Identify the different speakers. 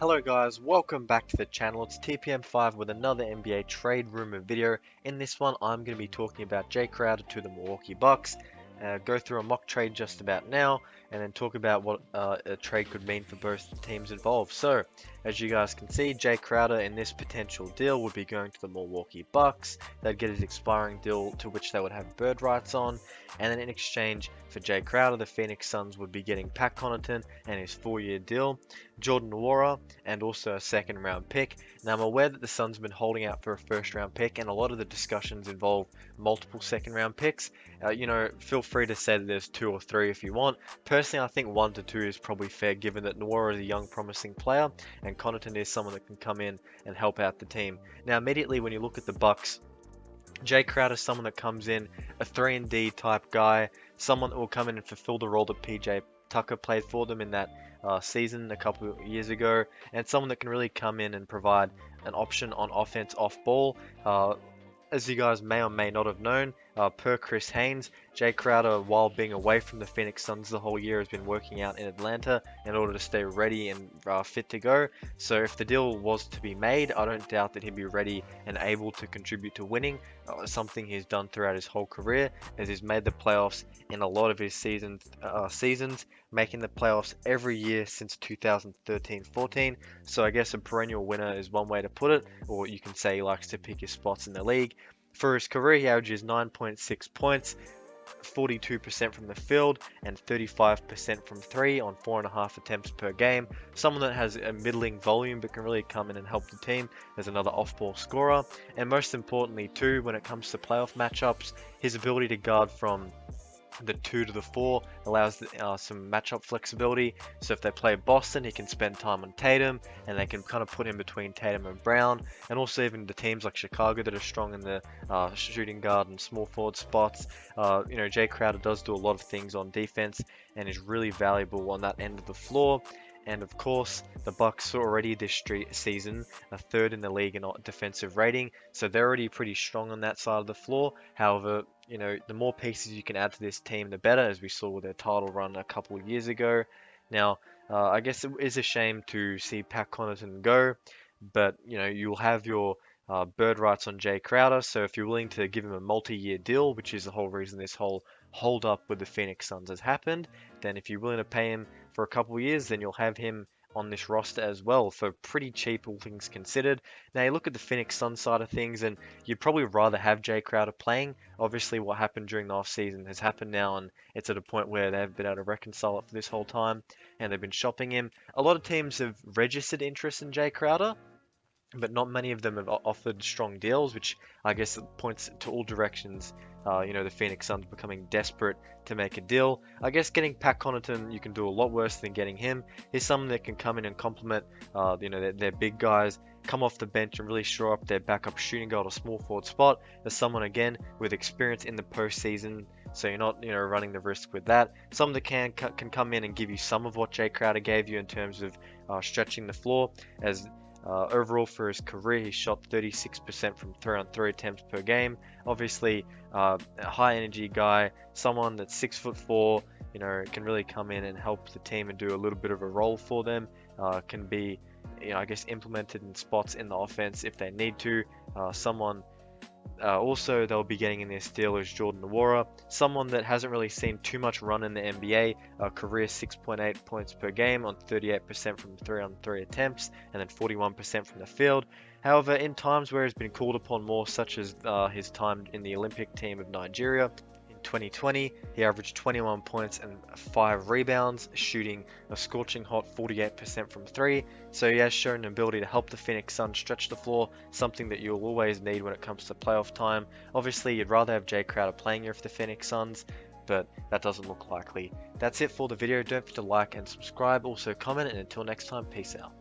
Speaker 1: Hello guys, welcome back to the channel. It's TPM5 with another NBA trade rumor video. In this one, I'm going to be talking about Jae Crowder to the Milwaukee Bucks, go through a mock trade just about now, and then talk about what a trade could mean for both teams involved. So, as you guys can see, Jae Crowder in this potential deal would be going to the Milwaukee Bucks. They'd get his expiring deal to which they would have bird rights on, and then in exchange for Jae Crowder, the Phoenix Suns would be getting Pat Connaughton and his 4-year deal, Jordan Nwora, and also a second round pick. Now I'm aware that the Suns have been holding out for a first round pick, and a lot of the discussions involve multiple second round picks. Feel free to say that there's 2 or 3 if you want. Personally, I think 1 to 2 is probably fair, given that Nwora is a young promising player and Connaughton is someone that can come in and help out the team. Now immediately when you look at the Bucks, Jae Crowder is someone that comes in, a 3-and-D type guy, someone that will come in and fulfill the role that PJ Tucker played for them in that season a couple of years ago, and someone that can really come in and provide an option on offense off ball. As you guys may or may not have known, per Chris Haynes, Jae Crowder, while being away from the Phoenix Suns the whole year, has been working out in Atlanta in order to stay ready and fit to go. So if the deal was to be made, I don't doubt that he'd be ready and able to contribute to winning, something he's done throughout his whole career, as he's made the playoffs in a lot of his seasons, making the playoffs every year since 2013-14. So I guess a perennial winner is one way to put it, or you can say he likes to pick his spots in the league. For his career, he averages 9.6 points, 42% from the field, and 35% from 3 on 4.5 attempts per game. Someone that has a middling volume but can really come in and help the team as another off-ball scorer. And most importantly too, when it comes to playoff matchups, his ability to guard from the 2 to the 4 allows some matchup flexibility. So if they play Boston, he can spend time on Tatum, and they can kind of put him between Tatum and Brown. And also even the teams like Chicago that are strong in the shooting guard and small forward spots. Jae Crowder does do a lot of things on defense and is really valuable on that end of the floor. And of course, the Bucks are already this season a 3rd in the league in defensive rating, so they're already pretty strong on that side of the floor. However, the more pieces you can add to this team, the better, as we saw with their title run a couple of years ago. Now, I guess it is a shame to see Pat Connaughton go, but you'll have your bird rights on Jae Crowder, so if you're willing to give him a multi-year deal, which is the whole reason this whole hold up with the Phoenix Suns has happened, then if you're willing to pay him for a couple of years, then you'll have him on this roster as well for pretty cheap, all things considered. Now you look at the Phoenix Suns side of things, and you'd probably rather have Jae Crowder playing. Obviously what happened during the offseason has happened now, and it's at a point where they've been able to reconcile it for this whole time, and they've been shopping him. A lot of teams have registered interest in Jae Crowder, but not many of them have offered strong deals, which I guess points to all directions. The Phoenix Suns becoming desperate to make a deal. I guess getting Pat Connaughton, you can do a lot worse than getting him. He's someone that can come in and complement, their big guys, come off the bench and really shore up their backup shooting guard or small forward spot. As someone again with experience in the postseason, so you're not running the risk with that. Someone that can come in and give you some of what Jae Crowder gave you in terms of stretching the floor, as overall for his career, he shot 36% from 3-on-3 attempts per game. Obviously, a high energy guy, someone that's 6'4", can really come in and help the team and do a little bit of a role for them. Can be, implemented in spots in the offense if they need to. Also, they'll be getting in their deal is Jordan Nwora, someone that hasn't really seen too much run in the NBA, career 6.8 points per game on 38% from 3-on-3 attempts, and then 41% from the field. However, in times where he's been called upon more, such as his time in the Olympic team of Nigeria, 2020, he averaged 21 points and 5 rebounds, shooting a scorching hot 48% from 3. So he has shown an ability to help the Phoenix Suns stretch the floor, something that you'll always need when it comes to playoff time. Obviously, you'd rather have Jae Crowder playing here for the Phoenix Suns, but that doesn't look likely. That's it for the video. Don't forget to like and subscribe, also comment, and until next time, peace out.